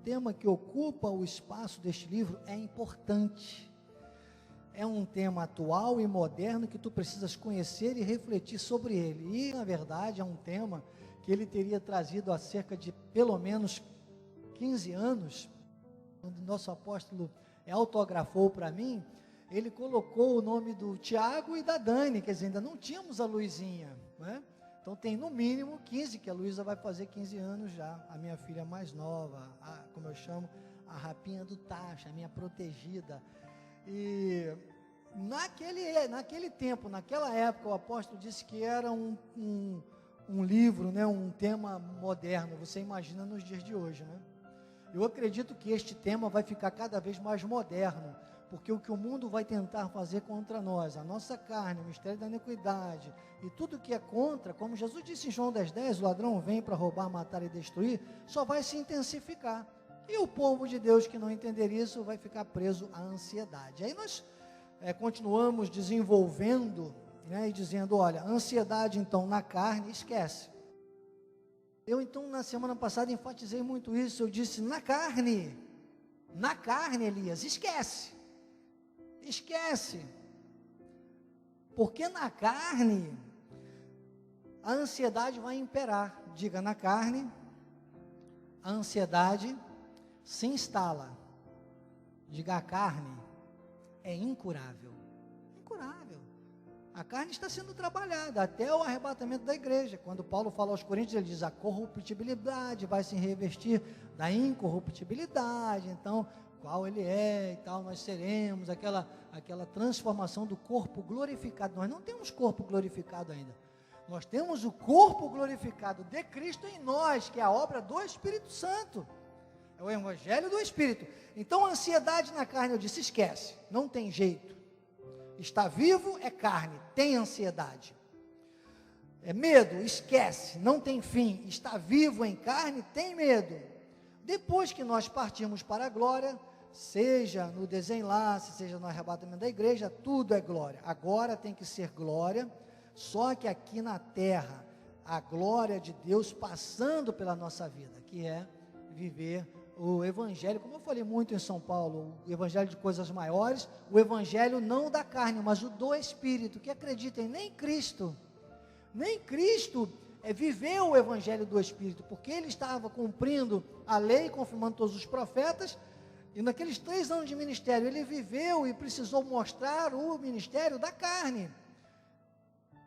tema que ocupa o espaço deste livro é importante. É um tema atual e moderno que tu precisas conhecer e refletir sobre ele. E, na verdade, é um tema que ele teria trazido há cerca de pelo menos 15 anos, quando o nosso apóstolo autografou para mim, ele colocou o nome do Tiago e da Dani, quer dizer, ainda não tínhamos a Luizinha, né? Então tem no mínimo 15, que a Luísa vai fazer 15 anos já, a minha filha mais nova, como eu chamo, a rapinha do Tacha, a minha protegida. E naquele tempo, naquela época, o apóstolo disse que era um livro, né, um tema moderno. Você imagina nos dias de hoje, né? Eu acredito que este tema vai ficar cada vez mais moderno, porque o que o mundo vai tentar fazer contra nós, a nossa carne, o mistério da iniquidade, e tudo que é contra, como Jesus disse em João 10,10, o ladrão vem para roubar, matar e destruir, só vai se intensificar. E o povo de Deus que não entender isso, vai ficar preso à ansiedade. Aí nós continuamos desenvolvendo, né, e dizendo, olha, ansiedade então na carne, esquece. Eu então na semana passada enfatizei muito isso, eu disse, na carne, Elias, esquece, porque na carne, a ansiedade vai imperar. Diga, na carne, a ansiedade se instala. Diga, a carne é incurável. A carne está sendo trabalhada até o arrebatamento da igreja. Quando Paulo fala aos Coríntios, ele diz, a corruptibilidade vai se revestir da incorruptibilidade. Então, qual ele é e tal, nós seremos aquela transformação do corpo glorificado. Nós não temos corpo glorificado ainda. Nós temos o corpo glorificado de Cristo em nós, que é a obra do Espírito Santo. É o Evangelho do Espírito. Então, a ansiedade na carne, eu disse, esquece, não tem jeito. Está vivo, é carne, tem ansiedade. É medo, esquece, não tem fim. Está vivo em carne, tem medo. Depois que nós partimos para a glória, seja no desenlace, seja no arrebatamento da igreja, tudo é glória. Agora tem que ser glória, só que aqui na terra, a glória de Deus passando pela nossa vida, que é viver o evangelho, como eu falei muito em São Paulo, o evangelho de coisas maiores, o evangelho não da carne, mas o do Espírito, que acreditem, nem Cristo viveu o evangelho do Espírito, porque ele estava cumprindo a lei, confirmando todos os profetas, e naqueles 3 anos de ministério, ele viveu e precisou mostrar o ministério da carne,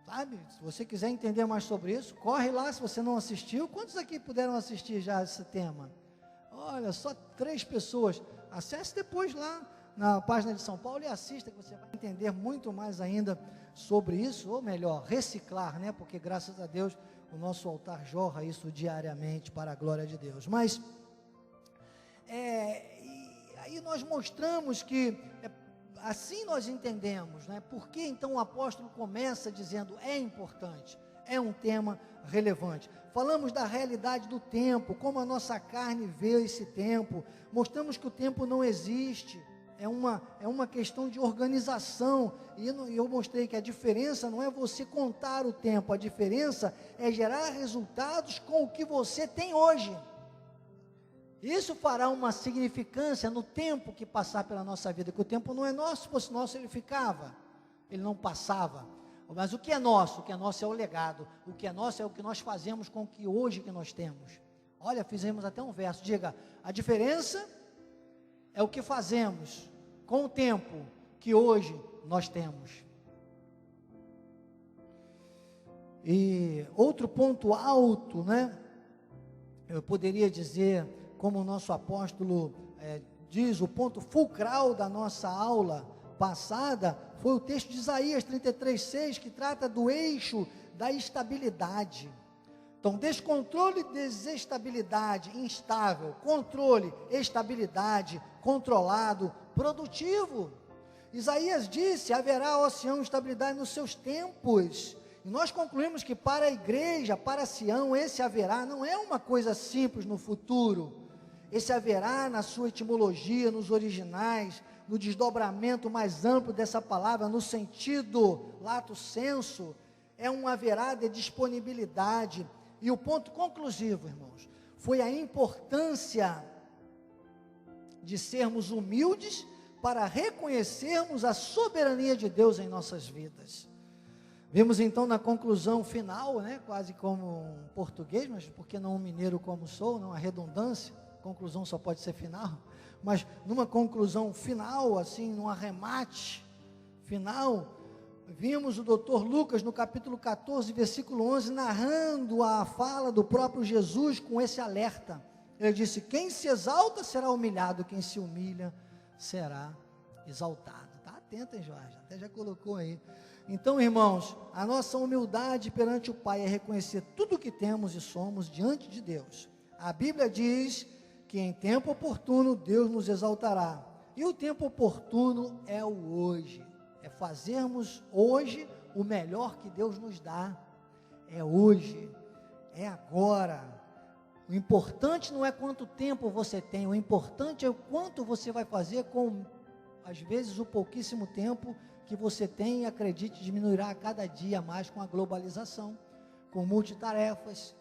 sabe? Se você quiser entender mais sobre isso, corre lá, se você não assistiu. Quantos aqui puderam assistir já esse tema? Olha, só 3 pessoas. Acesse depois lá na página de São Paulo e assista, que você vai entender muito mais ainda sobre isso, ou melhor, reciclar, né? Porque graças a Deus o nosso altar jorra isso diariamente para a glória de Deus. Mas aí nós mostramos que assim nós entendemos, né? Porque então o apóstolo começa dizendo, é importante, é um tema relevante. Falamos da realidade do tempo, como a nossa carne vê esse tempo, mostramos que o tempo não existe, é uma questão de organização, e eu mostrei que a diferença não é você contar o tempo, a diferença é gerar resultados com o que você tem hoje. Isso fará uma significância no tempo que passar pela nossa vida, que o tempo não é nosso, se fosse nosso ele ficava, ele não passava. Mas o que é nosso? O que é nosso é o legado. O que é nosso é o que nós fazemos com o que hoje que nós temos. Olha, fizemos até um verso. Diga, a diferença é o que fazemos com o tempo que hoje nós temos. E outro ponto alto, né? Eu poderia dizer, como o nosso apóstolo diz, o ponto fulcral da nossa aula passada foi o texto de Isaías 33:6, que trata do eixo da estabilidade. Então, descontrole, desestabilidade, instável, controle, estabilidade, controlado, produtivo. Isaías disse, haverá, ó Sião, estabilidade nos seus tempos. E nós concluímos que para a igreja, para Sião, esse haverá não é uma coisa simples no futuro. Esse haverá, na sua etimologia, nos originais, no desdobramento mais amplo dessa palavra, no sentido lato sensu, é um haverá de disponibilidade. E o ponto conclusivo, irmãos, foi a importância de sermos humildes para reconhecermos a soberania de Deus em nossas vidas. Vimos então na conclusão final, né, quase como um português, mas porque não um mineiro como sou, não a redundância, conclusão só pode ser final, mas numa conclusão final, assim, num arremate final, vimos o Dr. Lucas no capítulo 14, versículo 11, narrando a fala do próprio Jesus com esse alerta. Ele disse: quem se exalta será humilhado, quem se humilha será exaltado. Está atento, hein, Jorge? Até já colocou aí. Então, irmãos, a nossa humildade perante o Pai é reconhecer tudo o que temos e somos diante de Deus. A Bíblia diz que em tempo oportuno Deus nos exaltará. E o tempo oportuno é o hoje. É fazermos hoje o melhor que Deus nos dá. É hoje. É agora. O importante não é quanto tempo você tem, o importante é o quanto você vai fazer com, às vezes, o pouquíssimo tempo que você tem, e acredite, diminuirá a cada dia mais com a globalização, com multitarefas.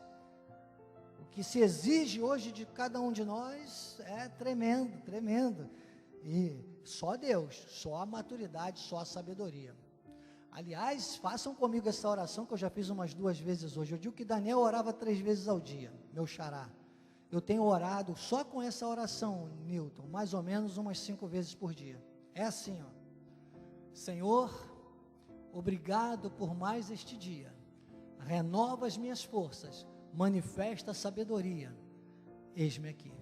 O que se exige hoje de cada um de nós é tremendo, tremendo. E só Deus, só a maturidade, só a sabedoria. Aliás, façam comigo essa oração que eu já fiz umas 2 vezes hoje. Eu digo que Daniel orava 3 vezes ao dia, meu xará. Eu tenho orado só com essa oração, Newton, mais ou menos umas 5 vezes por dia. É assim, ó. Senhor, obrigado por mais este dia. Renova as minhas forças, manifesta a sabedoria. Eis-me aqui.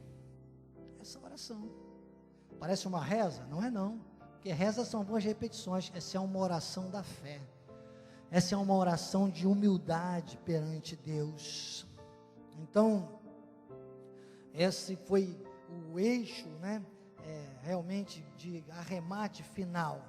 Essa oração. Parece uma reza? Não é não. Porque reza são boas repetições. Essa é uma oração da fé. Essa é uma oração de humildade perante Deus. Então, esse foi o eixo, né? Realmente de arremate final.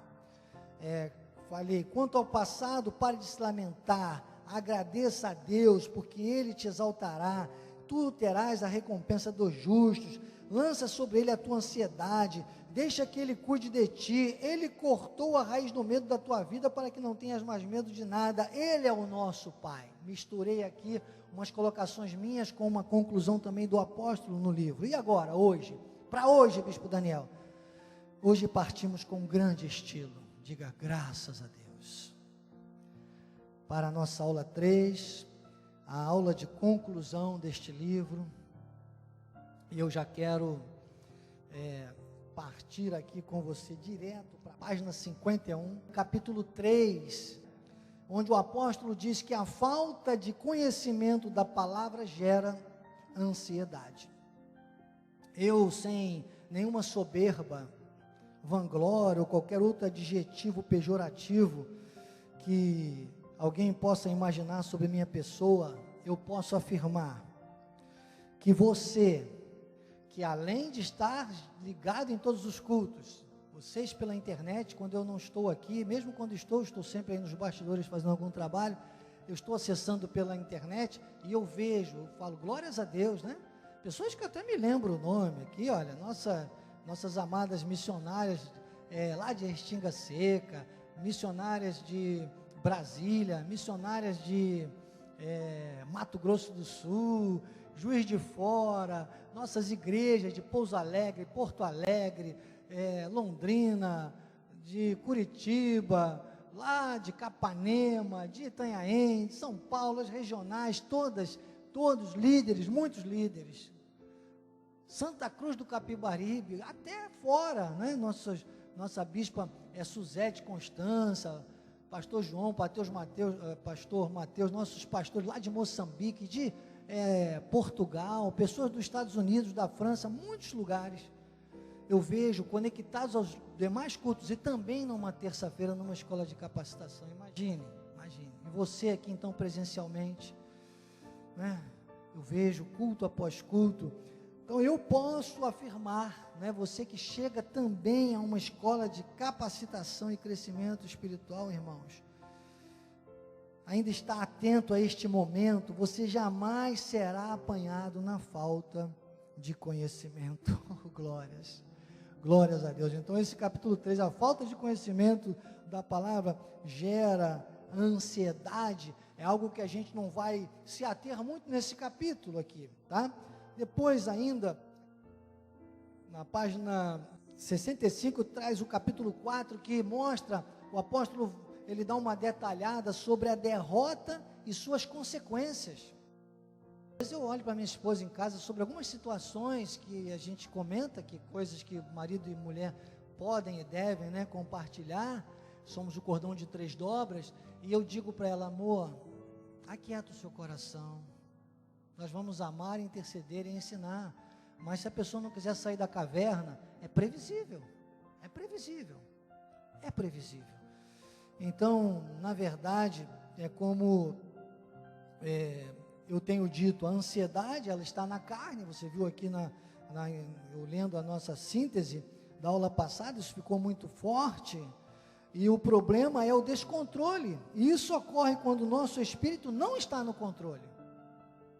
Falei, quanto ao passado, pare de se lamentar, agradeça a Deus, porque Ele te exaltará, tu terás a recompensa dos justos, lança sobre Ele a tua ansiedade, deixa que Ele cuide de ti, Ele cortou a raiz do medo da tua vida, para que não tenhas mais medo de nada, Ele é o nosso Pai. Misturei aqui umas colocações minhas com uma conclusão também do apóstolo no livro. E agora, hoje, para hoje, Bispo Daniel, hoje partimos com um grande estilo. Diga graças a Deus. Para a nossa aula 3, a aula de conclusão deste livro, e eu já quero partir aqui com você direto para a página 51, capítulo 3, onde o apóstolo diz que a falta de conhecimento da palavra gera ansiedade. Eu, sem nenhuma soberba, vanglória ou qualquer outro adjetivo pejorativo que alguém possa imaginar sobre minha pessoa, eu posso afirmar que você, que além de estar ligado em todos os cultos, vocês pela internet, quando eu não estou aqui, mesmo quando estou sempre aí nos bastidores fazendo algum trabalho, eu estou acessando pela internet e eu vejo, eu falo, glórias a Deus, né? Pessoas que até me lembro o nome aqui, olha, nossas amadas missionárias lá de Restinga Seca, missionárias de Brasília, missionárias de Mato Grosso do Sul, Juiz de Fora, nossas igrejas de Pouso Alegre, Porto Alegre, Londrina, de Curitiba, lá de Capanema, de Itanhaém, de São Paulo, as regionais, todos líderes, muitos líderes. Santa Cruz do Capibaribe, até fora, né? Nossa bispa Suzete Constança, pastor João, pastor Mateus, nossos pastores lá de Moçambique, de Portugal, pessoas dos Estados Unidos, da França, muitos lugares, eu vejo conectados aos demais cultos, e também numa terça-feira, numa escola de capacitação, imagine, e você aqui então presencialmente, né? Eu vejo culto após culto. Então eu posso afirmar, né, você que chega também a uma escola de capacitação e crescimento espiritual, irmãos, ainda está atento a este momento, você jamais será apanhado na falta de conhecimento. Glórias a Deus. Então esse capítulo 3, a falta de conhecimento da palavra gera ansiedade, é algo que a gente não vai se ater muito nesse capítulo aqui, tá? Depois ainda, na página 65, traz o capítulo 4, que mostra, o apóstolo, ele dá uma detalhada sobre a derrota e suas consequências. Às vezes eu olho para minha esposa em casa sobre algumas situações que a gente comenta, que coisas que marido e mulher podem e devem, né, compartilhar. Somos o cordão de 3 dobras, e eu digo para ela: amor, aquieta o seu coração, nós vamos amar, interceder e ensinar, mas se a pessoa não quiser sair da caverna, é previsível, é previsível, é previsível. Então, na verdade, é como eu tenho dito, a ansiedade, ela está na carne. Você viu aqui, eu lendo a nossa síntese da aula passada, isso ficou muito forte. E o problema é o descontrole, e isso ocorre quando o nosso espírito não está no controle.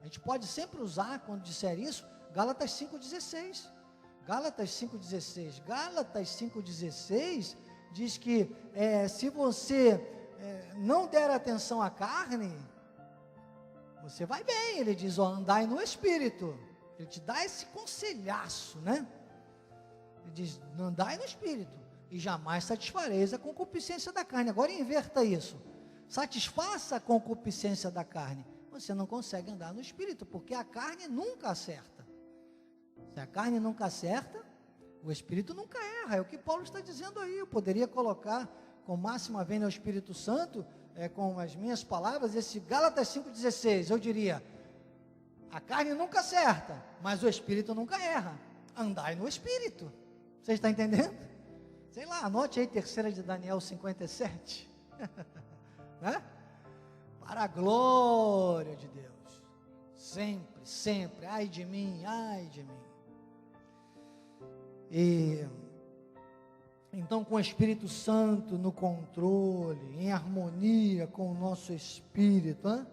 A gente pode sempre usar, quando disser isso, Gálatas 5,16. Gálatas 5,16. Gálatas 5,16 diz que se você não der atenção à carne, você vai bem. Ele diz: ó, andai no espírito. Ele te dá esse conselhaço, né? Ele diz: andai no espírito, e jamais satisfareis a concupiscência da carne. Agora inverta isso: satisfaça a concupiscência da carne. Você não consegue andar no espírito, porque a carne nunca acerta. Se a carne nunca acerta, o espírito nunca erra. É o que Paulo está dizendo aí. Eu poderia colocar com máxima vênia ao Espírito Santo, com as minhas palavras, esse Gálatas 5,16. Eu diria: a carne nunca acerta, mas o espírito nunca erra. Andai no espírito. Você está entendendo? Sei lá, anote aí 3 de Daniel 57. Né? Para a glória de Deus. Sempre, sempre. Ai de mim, ai de mim. E então, com o Espírito Santo no controle, em harmonia com o nosso espírito, hein?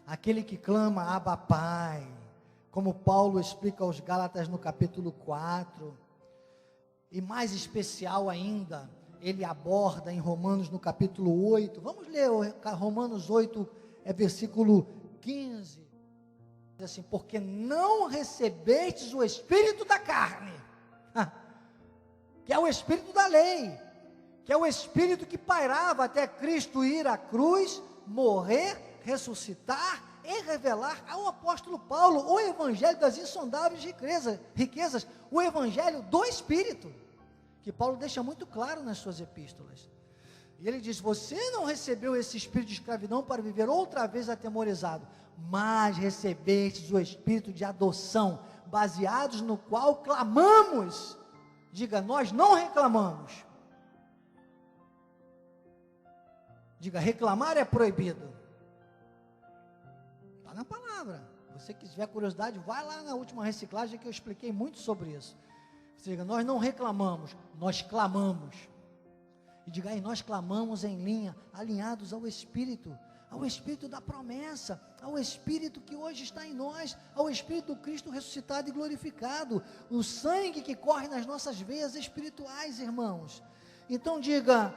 Aquele que clama Abba Pai, como Paulo explica aos Gálatas no capítulo 4, e mais especial ainda, ele aborda em Romanos no capítulo 8, vamos ler Romanos 8, versículo 15, diz assim: porque não recebestes o espírito da carne, que é o espírito da lei, que é o espírito que pairava até Cristo ir à cruz, morrer, ressuscitar e revelar ao apóstolo Paulo o evangelho das insondáveis riquezas, o evangelho do Espírito, que Paulo deixa muito claro nas suas epístolas. E ele diz: você não recebeu esse espírito de escravidão para viver outra vez atemorizado, mas recebestes o espírito de adoção, baseados no qual clamamos. Diga: nós não reclamamos. Diga: reclamar é proibido. Está na palavra. Você que tiver curiosidade, vai lá na última reciclagem, que eu expliquei muito sobre isso. Você diga: nós não reclamamos, nós clamamos. E diga aí: nós clamamos em linha, alinhados ao Espírito da promessa, ao Espírito que hoje está em nós, ao Espírito do Cristo ressuscitado e glorificado, o sangue que corre nas nossas veias espirituais, irmãos. Então diga: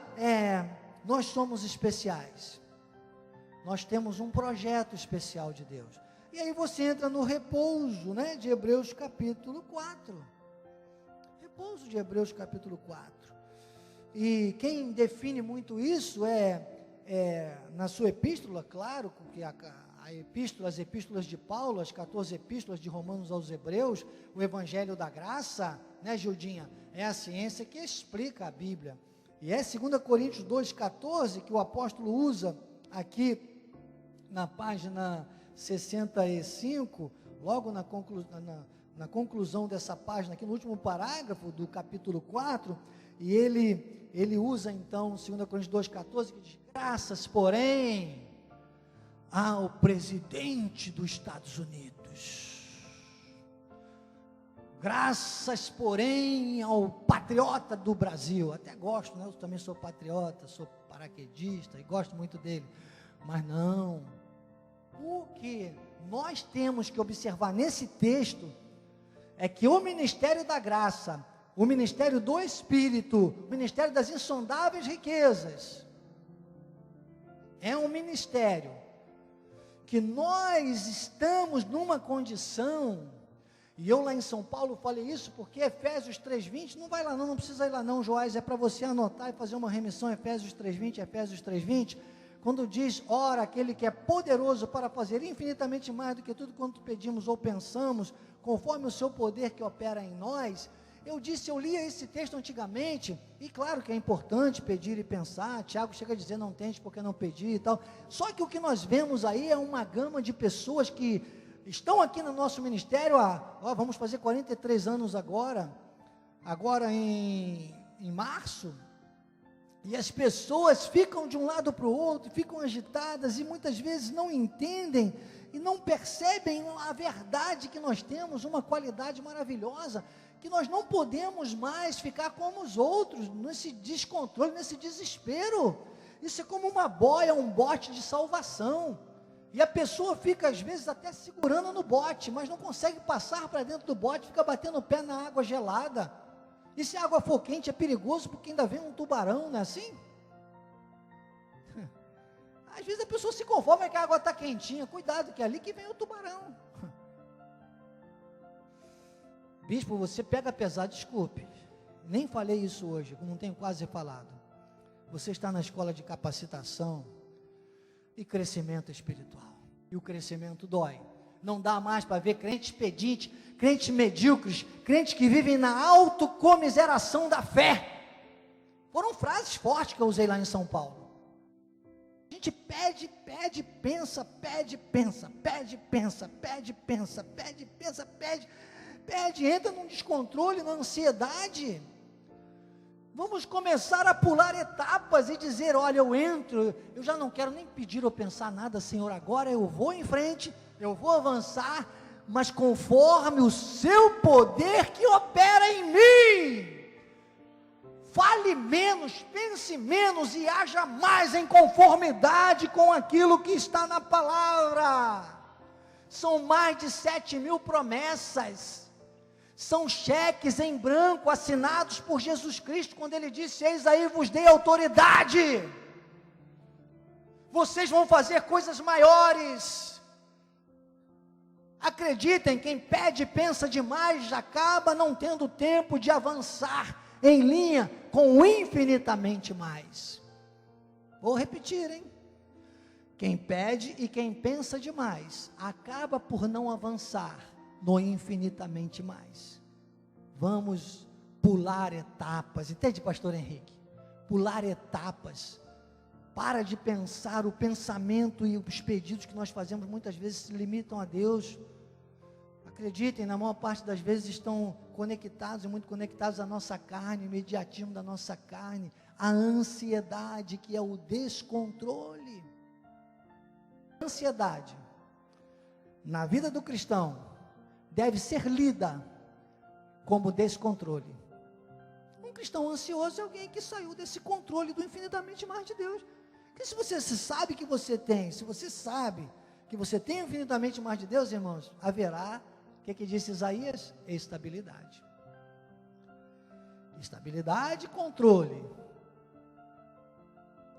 nós somos especiais, nós temos um projeto especial de Deus. E aí você entra no repouso, né, de Hebreus capítulo 4, repouso de Hebreus capítulo 4, e quem define muito isso na sua epístola, claro, porque as epístolas de Paulo, as 14 epístolas de Romanos aos Hebreus, o Evangelho da Graça, né, Gildinha? É a ciência que explica a Bíblia. E é 2 Coríntios 2,14 que o apóstolo usa aqui na página 65, logo na conclusão dessa página, aqui no último parágrafo do capítulo 4, e ele usa então 2 Coríntios 2,14, que diz: graças, porém, ao presidente dos Estados Unidos, graças, porém, ao patriota do Brasil. Até gosto, né? Eu também sou patriota, sou paraquedista e gosto muito dele, mas não. O que nós temos que observar nesse texto é que o ministério da graça, o ministério do Espírito, o ministério das insondáveis riquezas, é um ministério que nós estamos numa condição E eu lá em São Paulo falei isso porque Efésios 3:20, não vai lá não precisa ir lá não, Joás, é para você anotar e fazer uma remissão, Efésios 3:20, quando diz, ora, aquele que é poderoso para fazer infinitamente mais do que tudo quanto pedimos ou pensamos, conforme o seu poder que opera em nós. Eu lia esse texto antigamente, e claro que é importante pedir e pensar, Tiago chega a dizer, não tente porque não pedir e tal, só que o que nós vemos aí é uma gama de pessoas que estão aqui no nosso ministério vamos fazer 43 anos agora em março, e as pessoas ficam de um lado para o outro, ficam agitadas, e muitas vezes não entendem, e não percebem a verdade que nós temos, uma qualidade maravilhosa, que nós não podemos mais ficar como os outros, nesse descontrole, nesse desespero. Isso é como uma boia, um bote de salvação, e a pessoa fica às vezes até segurando no bote, mas não consegue passar para dentro do bote, fica batendo o pé na água gelada, e se a água for quente é perigoso, porque ainda vem um tubarão, não é assim? Às vezes a pessoa se conforma que a água está quentinha, cuidado que é ali que vem o tubarão. Bispo, você pega pesado, desculpe, nem falei isso hoje, não tenho quase falado. Você está na escola de capacitação e crescimento espiritual, e o crescimento dói, não dá mais para ver crentes pedintes, crentes medíocres, crentes que vivem na autocomiseração da fé. Foram frases fortes que eu usei lá em São Paulo. A gente pede, pensa, entra num descontrole, na ansiedade. Vamos começar a pular etapas e dizer, olha, eu já não quero nem pedir ou pensar nada, Senhor, agora eu vou em frente, eu vou avançar, mas conforme o seu poder que opera em mim. Fale menos, pense menos e haja mais em conformidade com aquilo que está na palavra. São mais de 7.000 promessas, são cheques em branco assinados por Jesus Cristo, quando ele disse, eis aí vos dei autoridade, vocês vão fazer coisas maiores. Acreditem, quem pede e pensa demais, acaba não tendo tempo de avançar em linha com o infinitamente mais. Vou repetir, hein? Quem pede e quem pensa demais, acaba por não avançar no infinitamente mais. Vamos pular etapas, entende, pastor Henrique? Pular etapas. Para de pensar, o pensamento e os pedidos que nós fazemos muitas vezes se limitam a Deus. Acreditem, na maior parte das vezes estão conectados e muito conectados à nossa carne, o imediatismo da nossa carne, a ansiedade, que é o descontrole. Ansiedade, na vida do cristão, deve ser lida como descontrole. Um cristão ansioso é alguém que saiu desse controle do infinitamente mais de Deus. Porque se você sabe que você tem, se você sabe que você tem infinitamente mais de Deus, irmãos, haverá, o que disse Isaías? Estabilidade. Estabilidade, controle.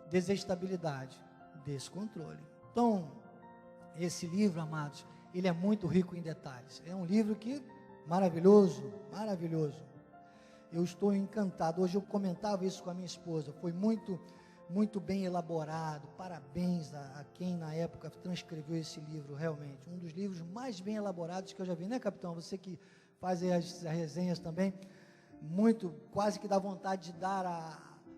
Desestabilidade, descontrole. Então, esse livro, amados, ele é muito rico em detalhes. É um livro que, maravilhoso, maravilhoso. Eu estou encantado. Hoje eu comentava isso com a minha esposa. Foi muito bem elaborado. Parabéns a quem na época transcreveu esse livro, realmente. Um dos livros mais bem elaborados que eu já vi, né, capitão? Você que faz as resenhas também. Quase que dá vontade de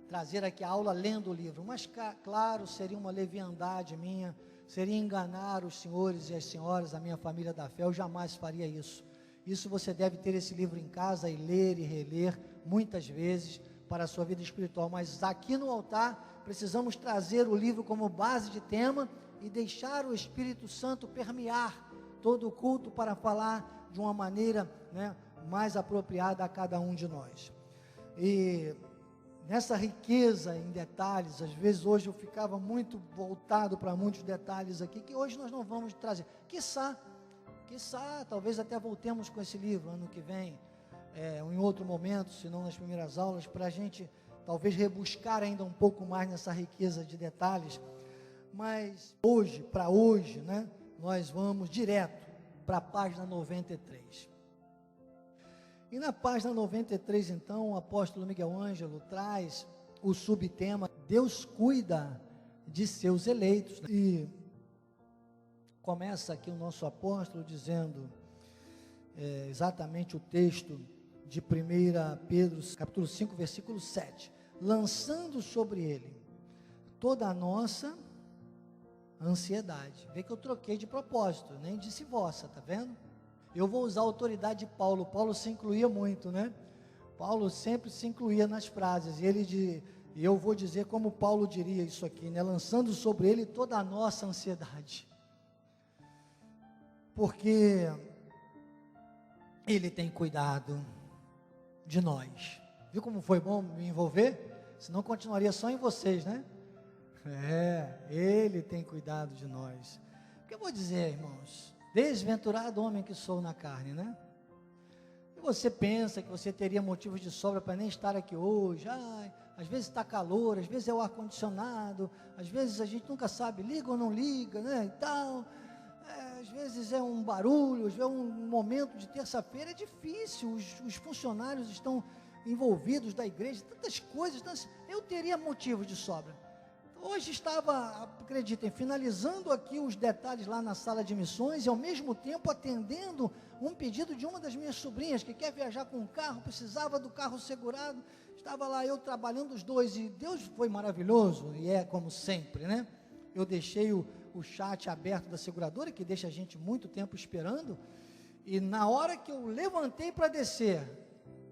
trazer aqui a aula lendo o livro. Mas, claro, seria uma leviandade minha, seria enganar os senhores e as senhoras, a minha família da fé. Eu jamais faria isso. Isso você deve ter esse livro em casa e ler e reler muitas vezes para a sua vida espiritual. Mas aqui no altar precisamos trazer o livro como base de tema e deixar o Espírito Santo permear todo o culto para falar de uma maneira, né, mais apropriada a cada um de nós. E nessa riqueza em detalhes, às vezes hoje eu ficava muito voltado para muitos detalhes aqui, que hoje nós não vamos trazer. Quiçá, talvez até voltemos com esse livro ano que vem, em outro momento, se não nas primeiras aulas, para a gente talvez rebuscar ainda um pouco mais nessa riqueza de detalhes. Mas hoje, né, nós vamos direto para a página 93. E na página 93, então, o apóstolo Miguel Ângelo traz o subtema: Deus cuida de seus eleitos. E começa aqui o nosso apóstolo dizendo, exatamente o texto de 1 Pedro, capítulo 5, versículo 7, lançando sobre ele toda a nossa ansiedade. Vê que eu troquei de propósito, nem disse vossa, tá vendo? Eu vou usar a autoridade de Paulo. Paulo se incluía muito, né? Paulo sempre se incluía nas frases, e eu vou dizer como Paulo diria isso aqui, né? Lançando sobre ele toda a nossa ansiedade, porque ele tem cuidado de nós. Viu como foi bom me envolver? Senão continuaria só em vocês, né? Ele tem cuidado de nós. Porque eu vou dizer, irmãos, desventurado homem que sou na carne, né? E você pensa que você teria motivos de sobra para nem estar aqui hoje. Às vezes está calor, às vezes é o ar-condicionado, às vezes a gente nunca sabe, liga ou não liga, né? E tal. Às vezes é um barulho, às vezes é um momento de terça-feira, é difícil, os funcionários estão envolvidos da igreja, tantas coisas, eu teria motivo de sobra. Hoje estava, acreditem, finalizando aqui os detalhes lá na sala de missões e ao mesmo tempo atendendo um pedido de uma das minhas sobrinhas que quer viajar com um carro, precisava do carro segurado, estava lá eu trabalhando os dois e Deus foi maravilhoso e é como sempre, né? Eu deixei o chat aberto da seguradora, que deixa a gente muito tempo esperando, e na hora que eu levantei para descer,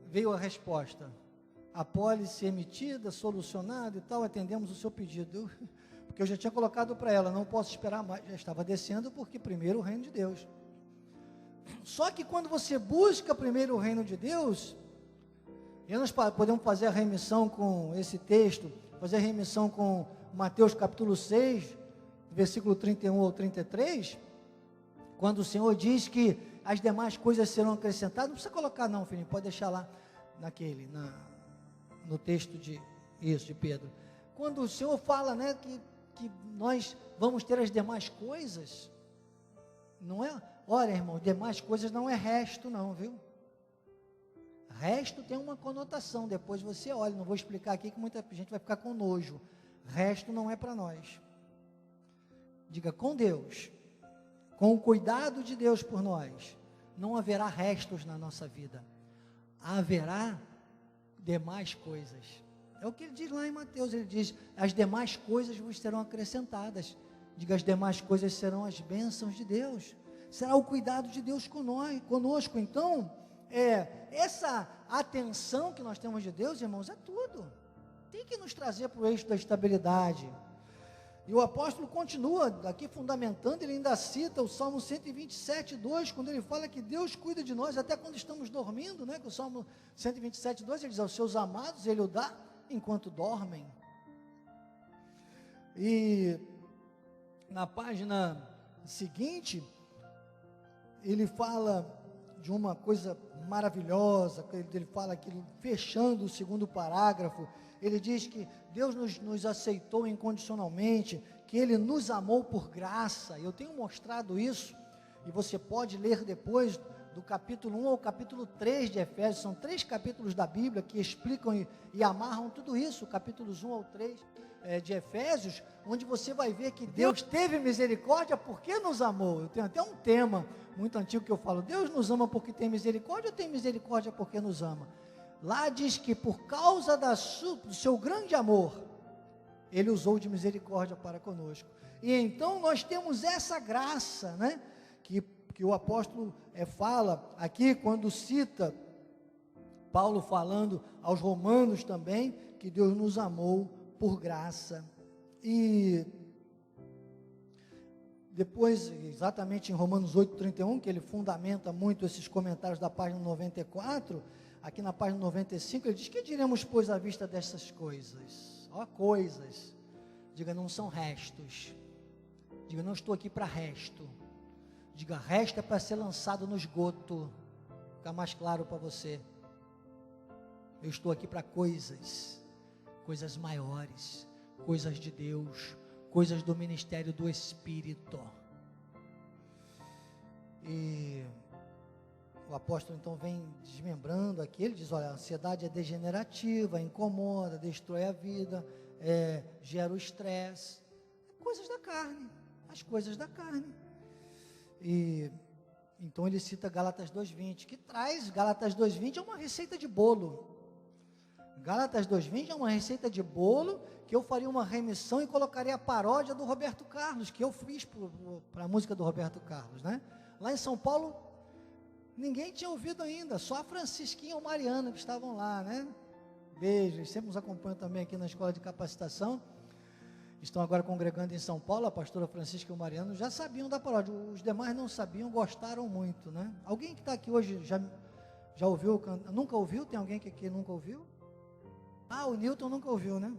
veio a resposta: apólice emitida, solucionada e tal, atendemos o seu pedido. Porque eu já tinha colocado para ela, não posso esperar mais, já estava descendo, porque primeiro o reino de Deus. Só que quando você busca primeiro o reino de Deus, e nós podemos fazer a remissão com esse texto, fazer a remissão com Mateus capítulo 6, versículo 31 ao 33, quando o Senhor diz que as demais coisas serão acrescentadas, não precisa colocar não, filhinho, pode deixar lá no texto de Pedro, quando o Senhor fala, né, que nós vamos ter as demais coisas, não é, olha irmão, demais coisas não é resto não, viu? Resto tem uma conotação, depois você olha, não vou explicar aqui que muita gente vai ficar com nojo. Resto não é para nós. Diga, com Deus, com o cuidado de Deus por nós, não haverá restos na nossa vida, haverá demais coisas. É o que ele diz lá em Mateus, ele diz, as demais coisas vos serão acrescentadas. Diga, as demais coisas serão as bênçãos de Deus, será o cuidado de Deus conosco. Então, essa atenção que nós temos de Deus, irmãos, é tudo, tem que nos trazer para o eixo da estabilidade. E o apóstolo continua aqui fundamentando, ele ainda cita o Salmo 127, 2, quando ele fala que Deus cuida de nós até quando estamos dormindo, né? Que o Salmo 127, 2, ele diz, aos seus amados ele o dá enquanto dormem. E na página seguinte, ele fala de uma coisa maravilhosa, ele fala aqui, fechando o segundo parágrafo, ele diz que Deus nos aceitou incondicionalmente, que Ele nos amou por graça. Eu tenho mostrado isso, e você pode ler depois, do capítulo 1 ao capítulo 3 de Efésios, são 3 capítulos da Bíblia que explicam e amarram tudo isso, capítulos 1 ao 3 de Efésios, onde você vai ver que Deus teve misericórdia porque nos amou. Eu tenho até um tema muito antigo que eu falo, Deus nos ama porque tem misericórdia ou tem misericórdia porque nos ama? Lá diz que por causa do seu grande amor, Ele usou de misericórdia para conosco. E então nós temos essa graça, né? Que o apóstolo fala aqui, quando cita Paulo falando aos romanos também, que Deus nos amou por graça. E depois, exatamente em Romanos 8:31, que ele fundamenta muito esses comentários da página 94, aqui na página 95, ele diz, que diremos, pois, à vista dessas coisas? Ó, coisas. Diga, não são restos. Diga, não estou aqui para resto. Diga, resto é para ser lançado no esgoto. Fica mais claro para você. Eu estou aqui para coisas maiores, coisas de Deus, coisas do ministério do Espírito. E apóstolo então vem desmembrando aqui, ele diz, olha, a ansiedade é degenerativa, incomoda, destrói a vida, gera o estresse, coisas da carne, as coisas da carne. E então ele cita Gálatas 2:20, que traz, Gálatas 2:20 é uma receita de bolo. Gálatas 2:20 é uma receita de bolo, que eu faria uma remissão e colocaria a paródia do Roberto Carlos, que eu fiz para a música do Roberto Carlos, né? Lá em São Paulo, ninguém tinha ouvido ainda, só a Francisquinha e o Mariano que estavam lá, né? Beijos, sempre nos acompanham também aqui na Escola de Capacitação. Estão agora congregando em São Paulo, a pastora Francisca e o Mariano já sabiam da paródia, os demais não sabiam, gostaram muito, né? Alguém que está aqui hoje já ouviu, nunca ouviu? Tem alguém que aqui nunca ouviu? Ah, o Newton nunca ouviu, né?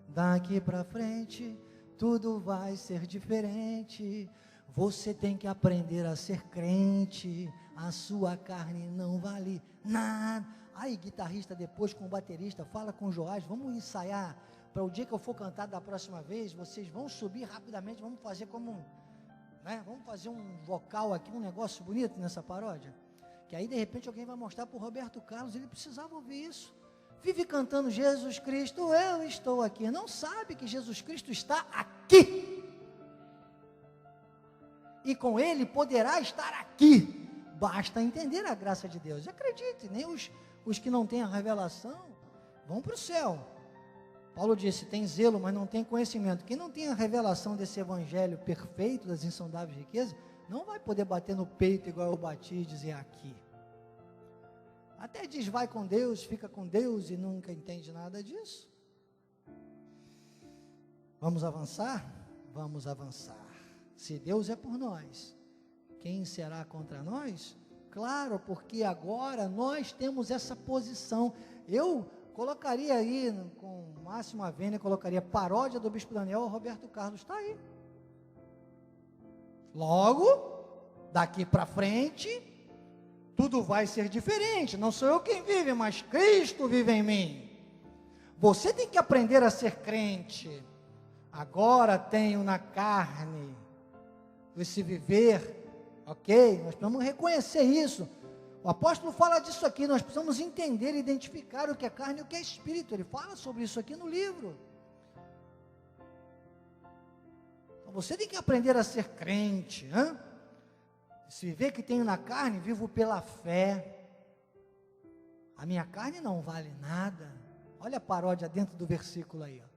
Daqui para frente, tudo vai ser diferente, você tem que aprender a ser crente, a sua carne não vale nada. Aí, guitarrista depois com o baterista, fala com o Joás, vamos ensaiar, para o dia que eu for cantar da próxima vez, vocês vão subir rapidamente, vamos fazer como, né? Vamos fazer um vocal aqui, um negócio bonito nessa paródia, que aí de repente alguém vai mostrar para o Roberto Carlos, ele precisava ouvir isso, vive cantando Jesus Cristo, eu estou aqui, não sabe que Jesus Cristo está aqui, e com ele poderá estar aqui, basta entender a graça de Deus, e acredite, nem os que não têm a revelação, vão para o céu. Paulo disse, tem zelo, mas não tem conhecimento. Quem não tem a revelação desse evangelho perfeito, das insondáveis riquezas, não vai poder bater no peito igual eu bati e dizer aqui. Até diz, vai com Deus, fica com Deus e nunca entende nada disso. Vamos avançar? Vamos avançar. Se Deus é por nós, quem será contra nós? Claro, porque agora nós temos essa posição. Eu colocaria aí, com máxima vênia, colocaria paródia do Bispo Daniel, o Roberto Carlos está aí. Logo, daqui para frente, tudo vai ser diferente. Não sou eu quem vive, mas Cristo vive em mim. Você tem que aprender a ser crente. Agora tenho na carne esse viver, ok? Nós precisamos reconhecer isso. O apóstolo fala disso aqui, nós precisamos entender e identificar o que é carne e o que é espírito. Ele fala sobre isso aqui no livro. Então você tem que aprender a ser crente, hein? Se viver que tenho na carne, vivo pela fé. A minha carne não vale nada. Olha a paródia dentro do versículo aí, ó.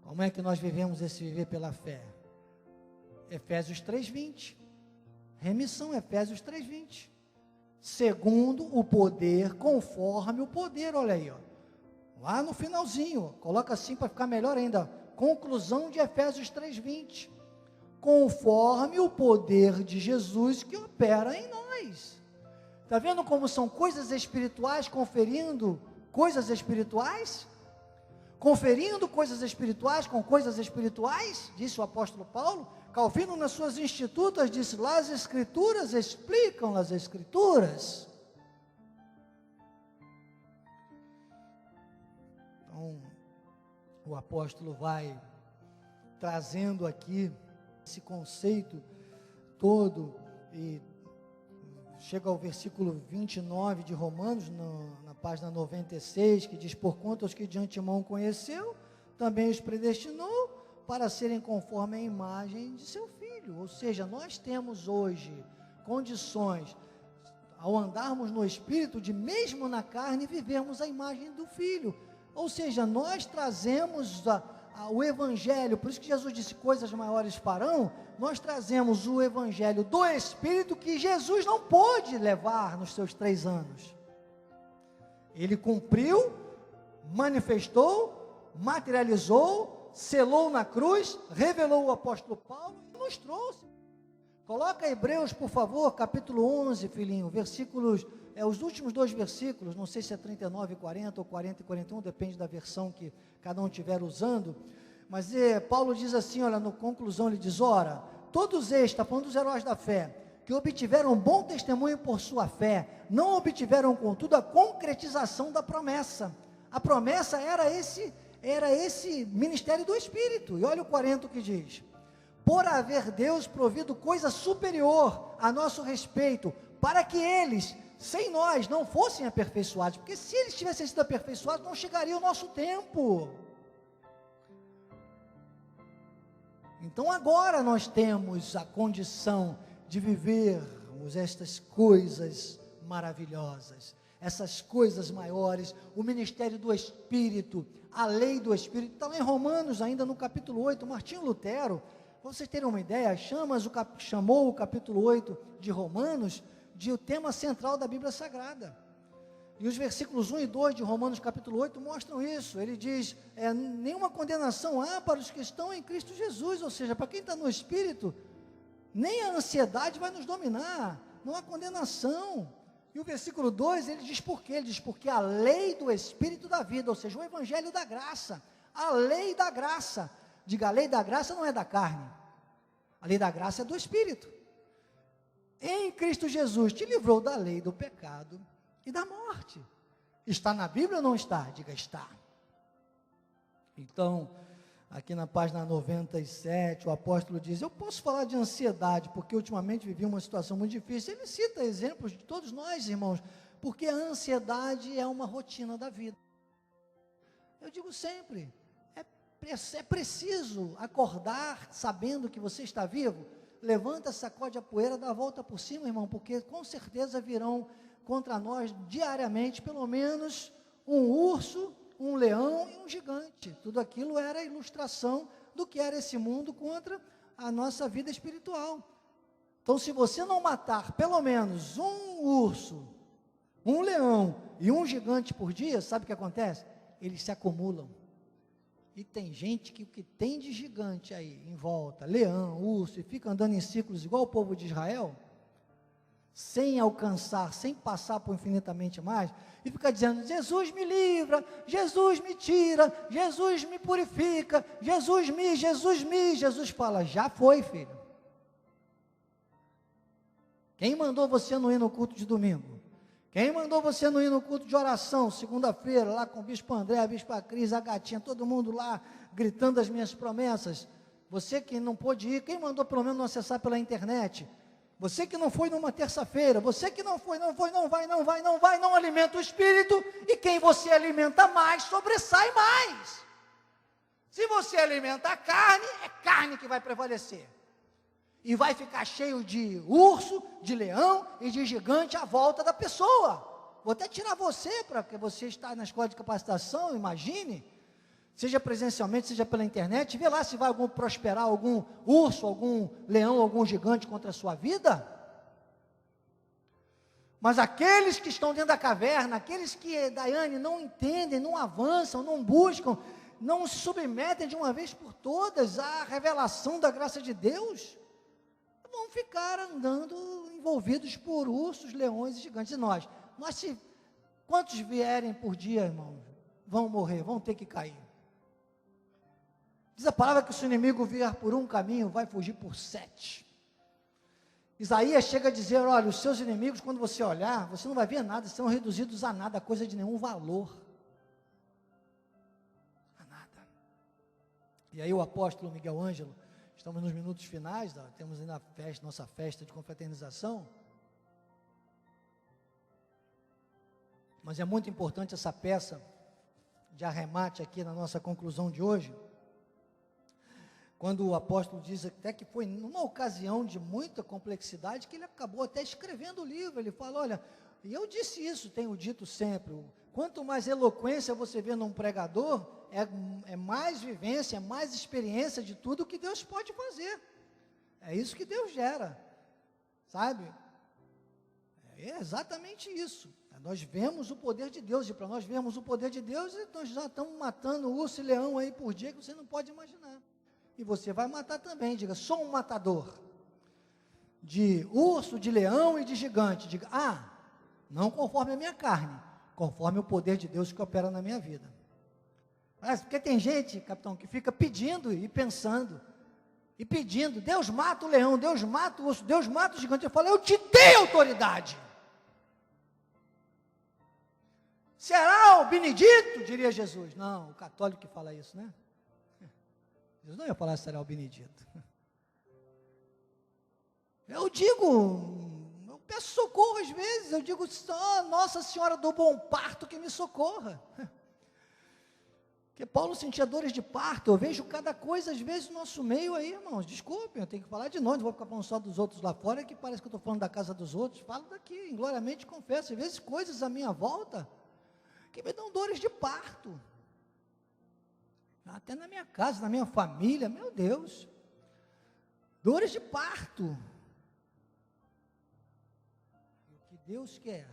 Como é que nós vivemos esse viver pela fé? Efésios 3:20. Remissão, Efésios 3:20. Segundo o poder, conforme o poder, olha aí, ó. Lá no finalzinho, coloca assim para ficar melhor ainda. Conclusão de Efésios 3:20. Conforme o poder de Jesus que opera em nós. Está vendo como são coisas espirituais conferindo coisas espirituais? Conferindo coisas espirituais com coisas espirituais, disse o apóstolo Paulo. Calvino, nas suas Institutas, disse, lá as Escrituras explicam as Escrituras. Então, o apóstolo vai trazendo aqui esse conceito todo, e chega ao versículo 29 de Romanos, na página 96, que diz, porquanto os que de antemão conheceu, também os predestinou, para serem conforme a imagem de seu Filho. Ou seja, nós temos hoje condições, ao andarmos no Espírito, de mesmo na carne, vivermos a imagem do Filho. Ou seja, nós trazemos o Evangelho, por isso que Jesus disse, coisas maiores farão, nós trazemos o Evangelho do Espírito, que Jesus não pôde levar nos seus 3 anos. Ele cumpriu, manifestou, materializou, selou na cruz, revelou o apóstolo Paulo e nos trouxe. Coloca Hebreus, por favor, capítulo 11, filhinho, versículos, os últimos 2 versículos, não sei se é 39 e 40 ou 40 e 41, depende da versão que cada um estiver usando, mas Paulo diz assim, olha, na conclusão ele diz, ora, todos estes, está falando dos heróis da fé, que obtiveram bom testemunho por sua fé, não obtiveram, contudo, a concretização da promessa. A promessa era esse ministério do Espírito. E olha o 40 que diz, por haver Deus provido coisa superior a nosso respeito, para que eles, sem nós, não fossem aperfeiçoados, porque se eles tivessem sido aperfeiçoados, não chegaria o nosso tempo. Então agora nós temos a condição de vivermos estas coisas maravilhosas, essas coisas maiores, o ministério do Espírito, a lei do Espírito. Está lá em Romanos, ainda no capítulo 8, Martinho Lutero, para vocês terem uma ideia, chamou o capítulo 8 de Romanos de o tema central da Bíblia Sagrada. E os versículos 1 e 2 de Romanos capítulo 8 mostram isso. Ele diz, nenhuma condenação há para os que estão em Cristo Jesus, ou seja, para quem está no Espírito, nem a ansiedade vai nos dominar, não há condenação. E o versículo 2, ele diz por quê? Ele diz, porque a lei do Espírito da vida, ou seja, o Evangelho da graça, a lei da graça, diga, a lei da graça não é da carne, a lei da graça é do Espírito, em Cristo Jesus, te livrou da lei do pecado e da morte. Está na Bíblia ou não está? Diga, está. Então, aqui na página 97, o apóstolo diz, eu posso falar de ansiedade, porque ultimamente vivi uma situação muito difícil. Ele cita exemplos de todos nós, irmãos, porque a ansiedade é uma rotina da vida. Eu digo sempre, é preciso acordar sabendo que você está vivo. Levanta, sacode a poeira, dá a volta por cima, irmão, porque com certeza virão contra nós diariamente, pelo menos um urso, um leão e um gigante. Tudo aquilo era ilustração do que era esse mundo contra a nossa vida espiritual. Então, se você não matar pelo menos um urso, um leão e um gigante por dia, sabe o que acontece? Eles se acumulam. E tem gente que o que tem de gigante aí em volta, leão, urso, e fica andando em círculos igual o povo de Israel, sem alcançar, sem passar por infinitamente mais, e fica dizendo, Jesus me livra, Jesus me tira, Jesus me purifica, Jesus fala, já foi, filho. Quem mandou você não ir no culto de domingo? Quem mandou você não ir no culto de oração, segunda-feira, lá com o bispo André, a bispa Cris, a gatinha, todo mundo lá, gritando as minhas promessas? Você que não pôde ir, quem mandou pelo menos não acessar pela internet? Você que não foi numa terça-feira, você que não vai, não alimenta o espírito, e quem você alimenta mais, sobressai mais. Se você alimenta a carne, é carne que vai prevalecer. E vai ficar cheio de urso, de leão e de gigante à volta da pessoa. Vou até tirar você, porque você está na escola de capacitação, imagine, seja presencialmente, seja pela internet, vê lá se vai prosperar algum urso, algum leão, algum gigante contra a sua vida. Mas aqueles que estão dentro da caverna, aqueles que, Daiane, não entendem, não avançam, não buscam, não se submetem de uma vez por todas à revelação da graça de Deus, vão ficar andando envolvidos por ursos, leões e gigantes. E nós quantos vierem por dia, irmão, vão morrer, vão ter que cair. Diz a palavra que se o inimigo vier por um caminho, vai fugir por 7. Isaías chega a dizer, olha, os seus inimigos, quando você olhar, você não vai ver nada, serão reduzidos a nada, coisa de nenhum valor. A nada. E aí o apóstolo Miguel Ângelo, estamos nos minutos finais, temos ainda nossa festa de confraternização, mas é muito importante essa peça de arremate aqui na nossa conclusão de hoje, quando o apóstolo diz até que foi numa ocasião de muita complexidade, que ele acabou até escrevendo o livro. Ele fala, olha, e eu disse isso, tenho dito sempre, quanto mais eloquência você vê num pregador, é mais vivência, é mais experiência de tudo que Deus pode fazer. É isso que Deus gera, sabe? É exatamente isso. Nós vemos o poder de Deus, e para nós vermos o poder de Deus, nós já estamos matando urso e leão aí por dia, que você não pode imaginar. E você vai matar também, diga, sou um matador de urso, de leão e de gigante. Diga, não conforme a minha carne, conforme o poder de Deus que opera na minha vida. Porque tem gente, capitão, que fica pedindo e pensando, e pedindo, Deus mata o leão, Deus mata o urso, Deus mata o gigante. Eu falo, eu te dei autoridade. Será o Benedito, diria Jesus. Não, o católico que fala isso, né? Jesus não ia falar será o Benedito. Eu digo, eu peço socorro às vezes, eu digo, só Nossa Senhora do Bom Parto que me socorra. Porque Paulo sentia dores de parto, eu vejo cada coisa às vezes no nosso meio aí, irmãos, desculpem, eu tenho que falar de nós, não vou ficar falando só dos outros lá fora, que parece que eu estou falando da casa dos outros, falo daqui, ingloriamente confesso, às vezes coisas à minha volta, que me dão dores de parto, até na minha casa, na minha família, meu Deus, dores de parto. O que Deus quer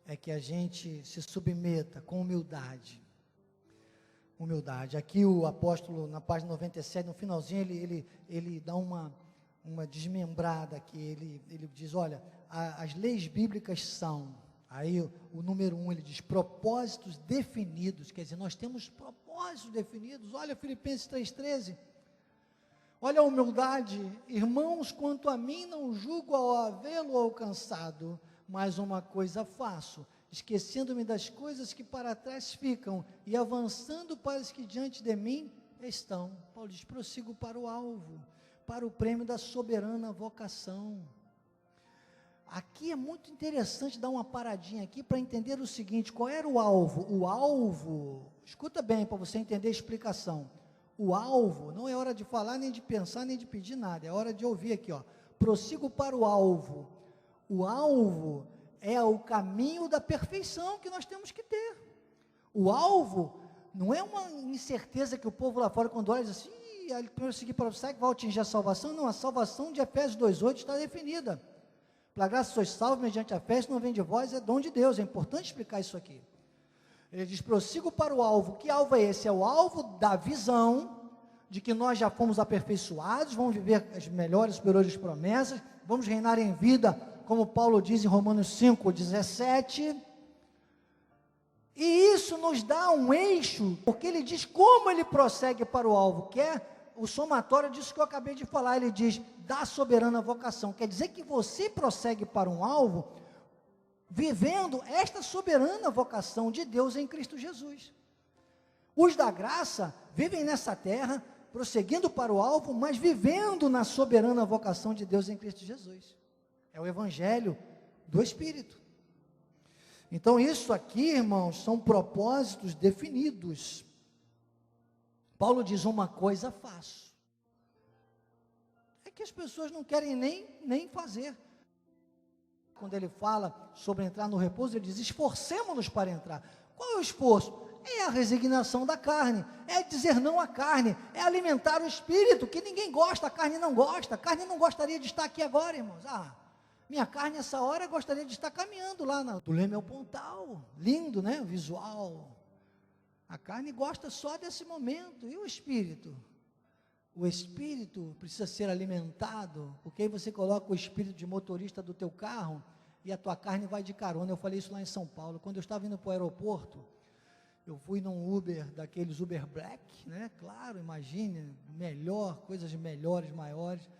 é que a gente se submeta com humildade. Humildade. Aqui o apóstolo, na página 97, no finalzinho, ele dá uma desmembrada aqui, ele diz, olha, as leis bíblicas são, aí o número 1, ele diz, propósitos definidos, quer dizer, nós temos propósitos definidos, olha Filipenses 3,13, olha a humildade, irmãos, quanto a mim não julgo ao havê-lo alcançado, mas uma coisa faço, esquecendo-me das coisas que para trás ficam, e avançando para as que diante de mim estão. Paulo diz, prossigo para o alvo, para o prêmio da soberana vocação. Aqui é muito interessante dar uma paradinha aqui, para entender o seguinte, qual era o alvo? O alvo, escuta bem, para você entender a explicação, o alvo, não é hora de falar, nem de pensar, nem de pedir nada, é hora de ouvir aqui, ó, prossigo para o alvo. O alvo é o caminho da perfeição que nós temos que ter. O alvo não é uma incerteza que o povo lá fora, quando olha, diz assim, primeiro seguir para o será que vai atingir a salvação? Não, a salvação de Efésios 2,8 está definida. Pela graça sois salvos mediante a fé, isso não vem de vós, é dom de Deus, é importante explicar isso aqui. Ele diz, prossigo para o alvo. Que alvo é esse? É o alvo da visão, de que nós já fomos aperfeiçoados, vamos viver as melhores, superiores promessas, vamos reinar em vida, como Paulo diz em Romanos 5,17, e isso nos dá um eixo, porque ele diz como ele prossegue para o alvo, que é o somatório disso que eu acabei de falar, ele diz, da soberana vocação, quer dizer que você prossegue para um alvo, vivendo esta soberana vocação de Deus em Cristo Jesus. Os da graça vivem nessa terra, prosseguindo para o alvo, mas vivendo na soberana vocação de Deus em Cristo Jesus. É o evangelho do Espírito. Então isso aqui, irmãos, são propósitos definidos. Paulo diz, uma coisa faço. É que as pessoas não querem nem fazer. Quando ele fala sobre entrar no repouso, ele diz, esforcemo-nos para entrar. Qual é o esforço? É a resignação da carne, é dizer não à carne, é alimentar o espírito, que ninguém gosta, a carne não gostaria de estar aqui agora, irmãos. Minha carne, essa hora, gostaria de estar caminhando lá do Leme ao Pontal, lindo, né, o visual. A carne gosta só desse momento, e o espírito? O espírito precisa ser alimentado, porque aí você coloca o espírito de motorista do teu carro, e a tua carne vai de carona. Eu falei isso lá em São Paulo, quando eu estava indo para o aeroporto, eu fui num Uber, daqueles Uber Black, né, claro, imagine, melhor, coisas melhores, maiores,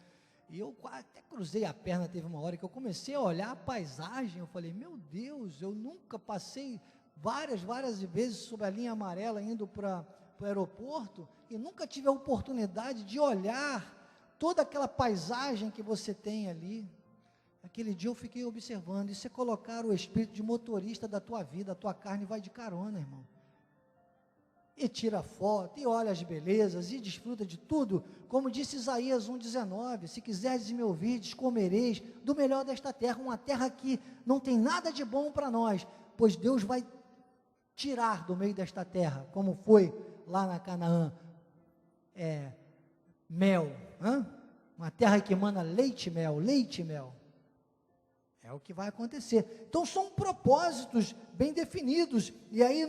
e eu até cruzei a perna, teve uma hora que eu comecei a olhar a paisagem, eu falei, meu Deus, eu nunca passei várias vezes sobre a linha amarela indo para o aeroporto, e nunca tive a oportunidade de olhar toda aquela paisagem que você tem ali. Aquele dia eu fiquei observando, e você colocar o espírito de motorista da tua vida, a tua carne vai de carona, irmão. E tira foto, e olha as belezas, e desfruta de tudo, como disse Isaías 1,19, se quiserdes me ouvirdes, comereis do melhor desta terra, uma terra que não tem nada de bom para nós, pois Deus vai tirar do meio desta terra, como foi lá na Canaã, mel, uma terra que emana leite e mel, é o que vai acontecer. Então são propósitos bem definidos, e aí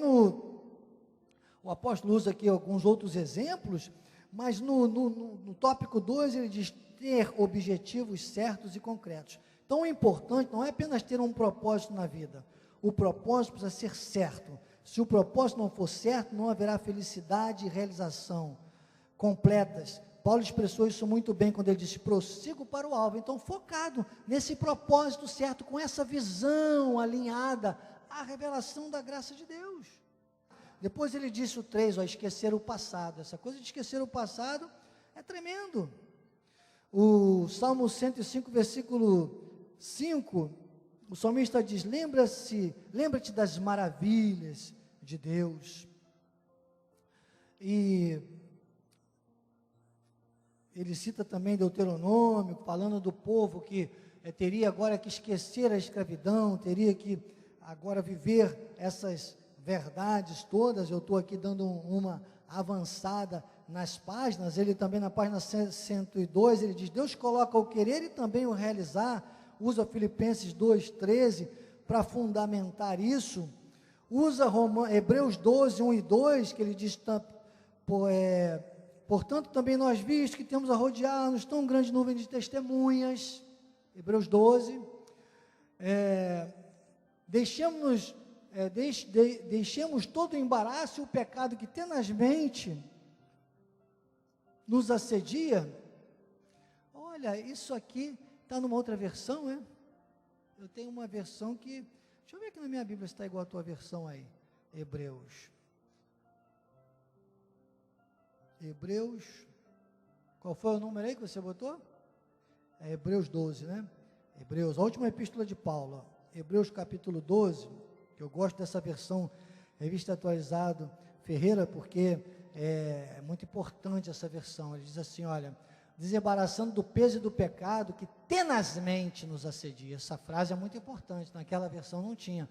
o apóstolo usa aqui alguns outros exemplos, mas no tópico 2 ele diz ter objetivos certos e concretos. Então o importante não é apenas ter um propósito na vida, o propósito precisa ser certo. Se o propósito não for certo, não haverá felicidade e realização completas. Paulo expressou isso muito bem quando ele disse, prossigo para o alvo. Então focado nesse propósito certo, com essa visão alinhada à revelação da graça de Deus. Depois ele disse o 3, esquecer o passado. Essa coisa de esquecer o passado é tremendo. O Salmo 105, versículo 5, o salmista diz: lembra-te das maravilhas de Deus. E ele cita também Deuteronômio, falando do povo que teria agora que esquecer a escravidão, teria que agora viver essas verdades todas. Eu estou aqui dando uma avançada nas páginas. Ele também, na página 102, ele diz: Deus coloca o querer e também o realizar. Usa Filipenses 2,13 para fundamentar isso. Usa Hebreus 12, 1 e 2, que ele diz: portanto, também nós, visto que temos a rodear-nos tão grande nuvem de testemunhas, Hebreus 12, deixemos todo o embaraço e o pecado que tenazmente nos assedia. Olha, isso aqui está numa outra versão, Eu tenho uma versão que, deixa eu ver aqui na minha Bíblia se está igual a tua versão aí, Hebreus, qual foi o número aí que você botou? É Hebreus 12, Hebreus, a última epístola de Paulo, Hebreus capítulo 12, que eu gosto dessa versão, Revista Atualizado Ferreira, porque é muito importante essa versão. Ele diz assim: olha, desembaraçando do peso e do pecado que tenazmente nos assedia. Essa frase é muito importante, naquela versão não tinha.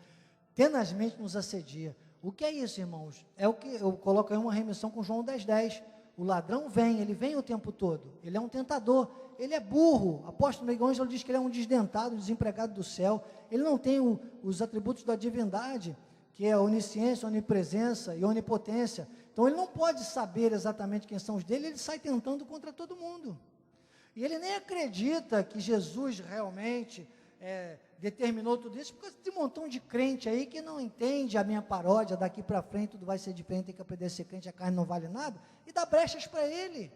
Tenazmente nos assedia. O que é isso, irmãos? É o que eu coloco aí uma remissão com João 10:10. O ladrão vem, ele vem o tempo todo, ele é um tentador, ele é burro. O apóstolo Miguel Ângelo diz que ele é um desdentado, desempregado do céu, ele não tem os atributos da divindade, que é a onisciência, onipresença e onipotência. Então ele não pode saber exatamente quem são os dele, ele sai tentando contra todo mundo. E ele nem acredita que Jesus realmente determinou tudo isso, porque tem um montão de crente aí que não entende a minha paródia, daqui para frente tudo vai ser diferente, tem que aprender a ser crente, a carne não vale nada, e dá brechas para ele.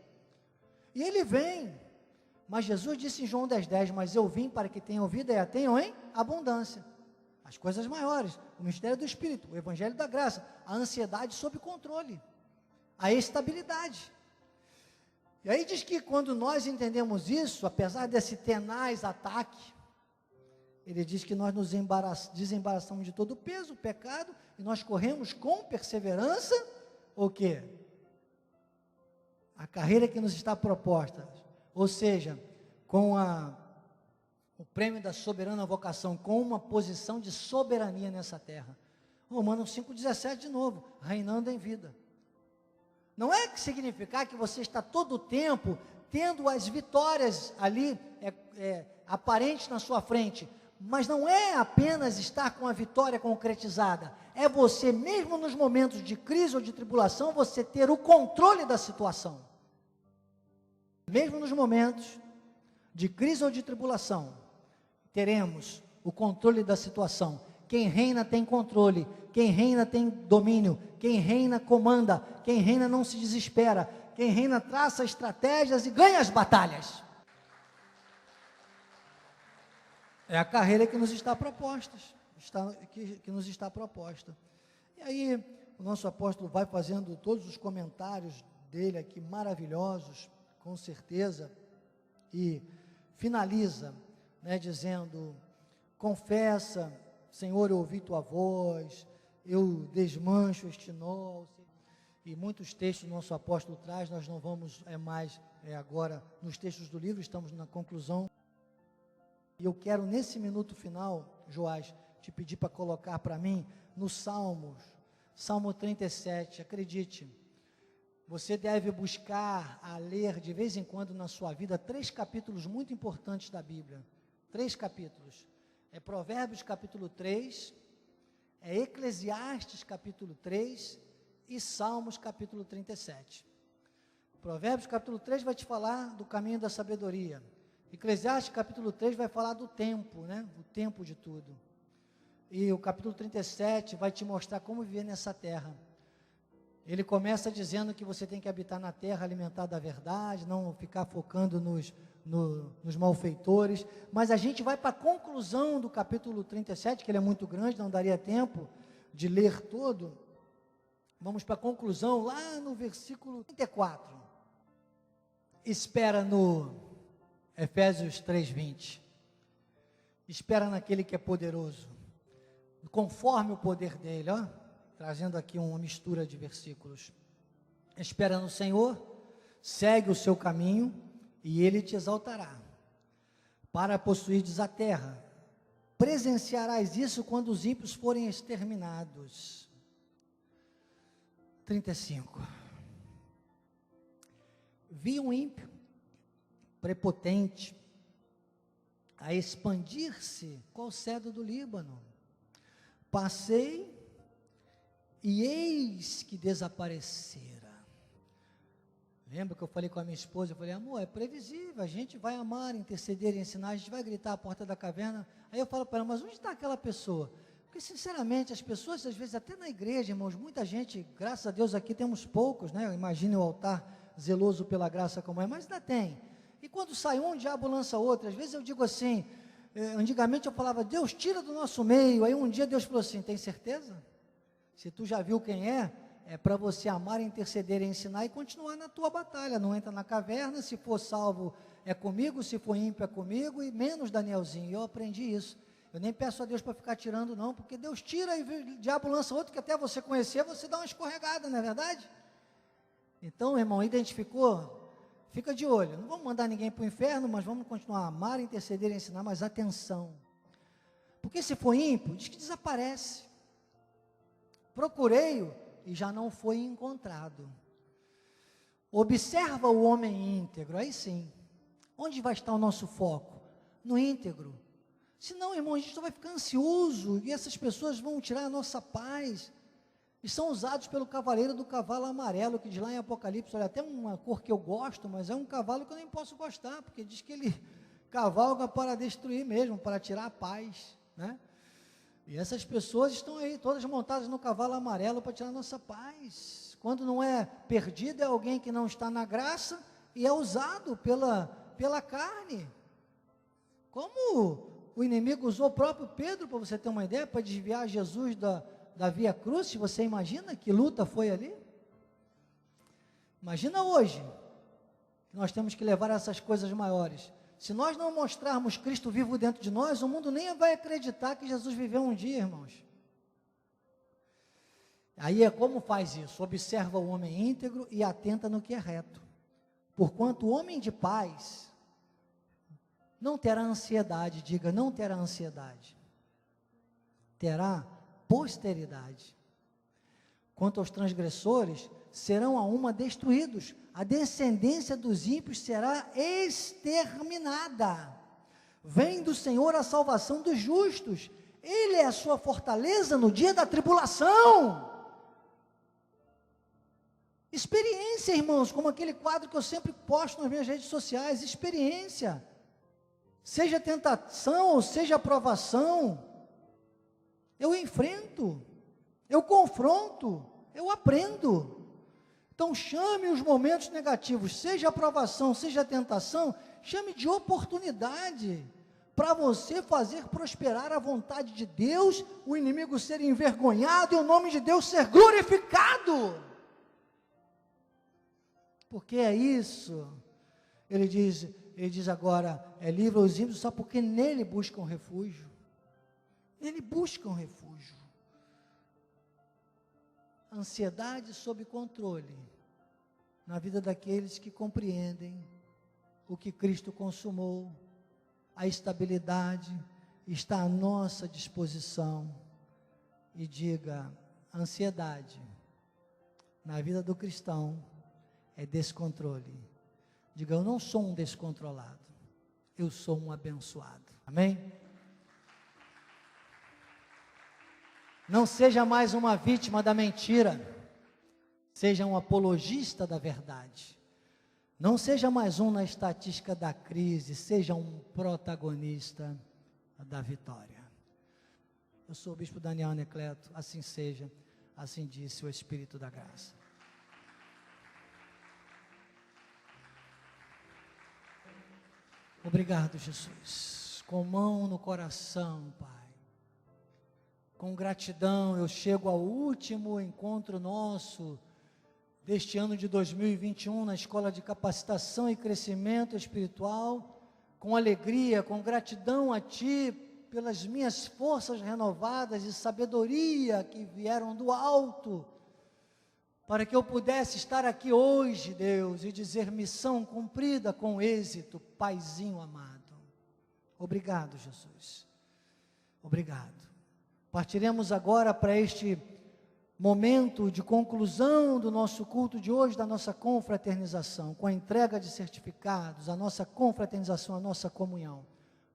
E ele vem, mas Jesus disse em João 10:10, mas eu vim para que tenham vida e a tenham em abundância. As coisas maiores, o mistério do Espírito, o Evangelho da Graça, a ansiedade sob controle, a estabilidade. E aí diz que quando nós entendemos isso, apesar desse tenaz ataque, ele diz que nós nos desembaraçamos de todo o peso, o pecado, e nós corremos com perseverança, o quê? A carreira que nos está proposta, ou seja, com o prêmio da soberana vocação, com uma posição de soberania nessa terra. Romanos 5,17 de novo, reinando em vida. Não é que significar que você está todo o tempo tendo as vitórias ali aparentes na sua frente, mas não é apenas estar com a vitória concretizada, é você, mesmo nos momentos de crise ou de tribulação, você ter o controle da situação. Mesmo nos momentos de crise ou de tribulação, teremos o controle da situação. Quem reina tem controle, quem reina tem domínio, quem reina comanda, quem reina não se desespera, quem reina traça estratégias e ganha as batalhas. É a carreira que nos está proposta, que nos está proposta. E aí, o nosso apóstolo vai fazendo todos os comentários dele aqui, maravilhosos, com certeza, e finaliza, dizendo: confessa, Senhor, eu ouvi tua voz, eu desmancho este nó, e muitos textos o nosso apóstolo traz, nós não vamos mais agora nos textos do livro, estamos na conclusão. E eu quero, nesse minuto final, Joás, te pedir para colocar para mim, no Salmo 37, acredite, você deve buscar a ler de vez em quando na sua vida 3 capítulos muito importantes da Bíblia, 3 capítulos, Provérbios capítulo 3, Eclesiastes capítulo 3 e Salmos capítulo 37. Provérbios capítulo 3 vai te falar do caminho da sabedoria, Eclesiastes capítulo 3 vai falar do tempo, o tempo de tudo, e o capítulo 37 vai te mostrar como viver nessa terra. Ele começa dizendo que você tem que habitar na terra, alimentar da verdade, não ficar focando nos malfeitores, mas a gente vai para a conclusão do capítulo 37, que ele é muito grande, não daria tempo de ler todo. Vamos para a conclusão, lá no versículo 34. Espera no Efésios 3:20. Espera naquele que é poderoso, conforme o poder dele, ó, trazendo aqui uma mistura de versículos. Espera no Senhor, segue o seu caminho, e ele te exaltará. Para possuirdes a terra, presenciarás isso quando os ímpios forem exterminados. 35. Vi um ímpio prepotente a expandir-se qual cedro do Líbano. Passei e eis que desaparecera. Lembra que eu falei com a minha esposa? Eu falei, amor, é previsível, a gente vai amar, interceder, ensinar, a gente vai gritar à porta da caverna. Aí eu falo para ela, mas onde está aquela pessoa? Porque sinceramente, as pessoas, às vezes, até na igreja, irmãos, muita gente, graças a Deus aqui temos poucos, né? Imagine o altar zeloso pela graça como é, mas ainda tem. E quando sai um, o diabo lança outro. Às vezes eu digo assim, antigamente eu falava, Deus tira do nosso meio. Aí um dia Deus falou assim, tem certeza? Se tu já viu quem é para você amar, interceder, ensinar e continuar na tua batalha. Não entra na caverna, se for salvo é comigo, se for ímpio é comigo, e menos Danielzinho. Eu aprendi isso. Eu nem peço a Deus para ficar tirando não, porque Deus tira e o diabo lança outro que até você conhecer, você dá uma escorregada, não é verdade? Então, irmão, identificou? Fica de olho, não vamos mandar ninguém para o inferno, mas vamos continuar a amar, interceder e ensinar, mas atenção, porque se for ímpio, diz que desaparece. Procurei-o e já não foi encontrado. Observa o homem íntegro, aí sim, onde vai estar o nosso foco? No íntegro. Senão, irmão, a gente só vai ficar ansioso, e essas pessoas vão tirar a nossa paz, e são usados pelo cavaleiro do cavalo amarelo, que diz lá em Apocalipse, olha, até uma cor que eu gosto, mas é um cavalo que eu nem posso gostar, porque diz que ele cavalga para destruir mesmo, para tirar a paz, né? E essas pessoas estão aí, todas montadas no cavalo amarelo para tirar a nossa paz. Quando não é perdido, é alguém que não está na graça, e é usado pela carne. Como o inimigo usou o próprio Pedro, para você ter uma ideia, para desviar Jesus da Via Cruz. Você imagina que luta foi ali? Imagina hoje, que nós temos que levar essas coisas maiores. Se nós não mostrarmos Cristo vivo dentro de nós, o mundo nem vai acreditar que Jesus viveu um dia, irmãos. Aí é como faz isso? Observa o homem íntegro e atenta no que é reto. Porquanto o homem de paz não terá ansiedade, diga, não terá ansiedade. Terá posteridade. Quanto aos transgressores, serão a uma destruídos. A descendência dos ímpios será exterminada. Vem do Senhor a salvação dos justos. Ele é a sua fortaleza no dia da tribulação. Experiência, irmãos, como aquele quadro que eu sempre posto nas minhas redes sociais, experiência. Seja tentação ou seja aprovação, eu enfrento, eu confronto, eu aprendo. Então chame os momentos negativos, seja aprovação, seja tentação, chame de oportunidade, para você fazer prosperar a vontade de Deus, o inimigo ser envergonhado e o nome de Deus ser glorificado. Porque é isso, ele diz agora, livra os ímpios só porque nele buscam refúgio. Nele buscam refúgio. Ansiedade sob controle, na vida daqueles que compreendem o que Cristo consumou, a estabilidade está à nossa disposição. E diga, ansiedade, na vida do cristão, é descontrole. Diga, eu não sou um descontrolado, eu sou um abençoado. Amém? Não seja mais uma vítima da mentira, seja um apologista da verdade. Não seja mais um na estatística da crise, seja um protagonista da vitória. Eu sou o bispo Daniel Anacleto, assim seja, assim disse o Espírito da Graça. Obrigado, Jesus, com mão no coração, Pai, com gratidão, eu chego ao último encontro nosso, deste ano de 2021, na Escola de Capacitação e Crescimento Espiritual, com alegria, com gratidão a Ti, pelas minhas forças renovadas e sabedoria que vieram do alto, para que eu pudesse estar aqui hoje, Deus, e dizer missão cumprida com êxito, Paizinho amado. Obrigado, Jesus. Obrigado. Partiremos agora para este momento de conclusão do nosso culto de hoje, da nossa confraternização, com a entrega de certificados, a nossa confraternização, a nossa comunhão,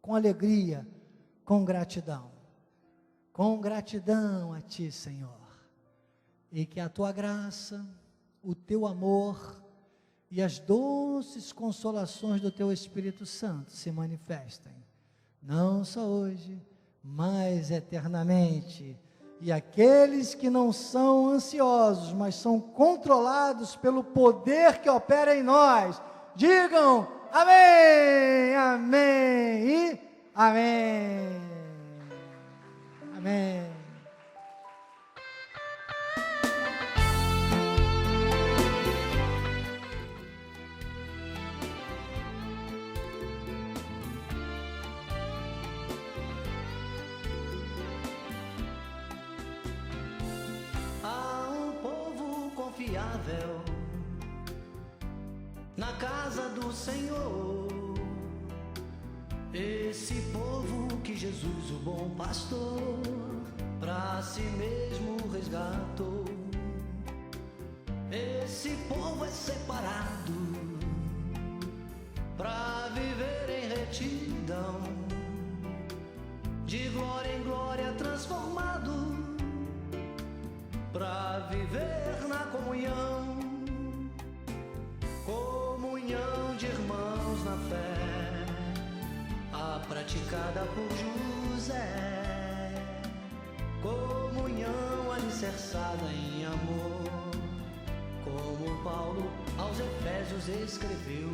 com alegria, com gratidão a Ti, Senhor, e que a Tua graça, o Teu amor e as doces consolações do Teu Espírito Santo se manifestem, não só hoje, mas eternamente. E aqueles que não são ansiosos, mas são controlados pelo poder que opera em nós, digam amém, amém e amém. Amém. Na casa do Senhor, esse povo que Jesus, o bom pastor, pra si mesmo resgatou. Esse povo é separado pra viver em retidão, de glória em glória transformado, pra viver na comunhão. Comunhão de irmãos na fé, a praticada por José. Comunhão alicerçada em amor, como Paulo aos Efésios escreveu.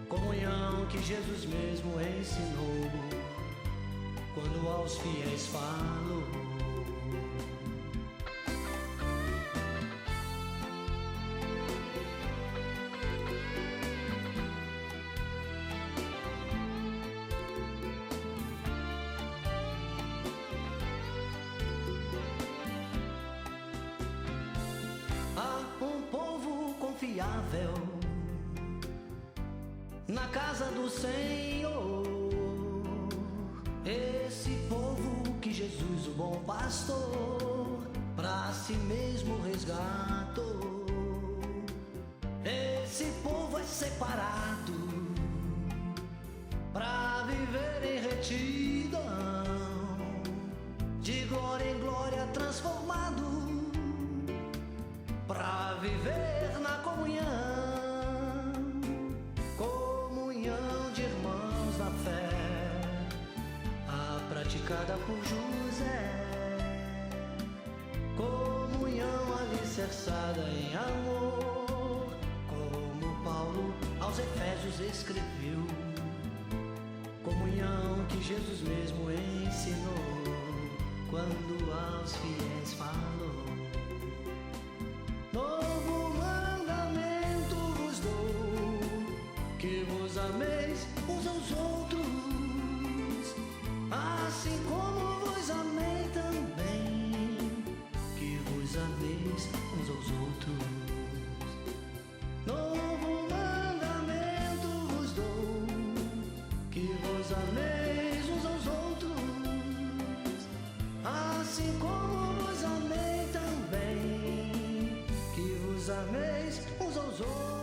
Comunhão que Jesus mesmo ensinou, quando aos fiéis falou. Na casa do Senhor, esse povo que Jesus, o bom pastor, pra si mesmo resgatou. Esse povo é separado pra viver em retidão, de glória em glória transformado, pra viver na comunhão. Praticada por José, comunhão alicerçada em amor, como Paulo aos Efésios escreveu. Comunhão que Jesus mesmo ensinou, quando aos fiéis falou. Novo mandamento vos dou, que vos ameis uns aos outros, assim como vos amei também, que vos ameis uns aos outros. Novo mandamento vos dou, que vos ameis uns aos outros, assim como vos amei também, que vos ameis uns aos outros.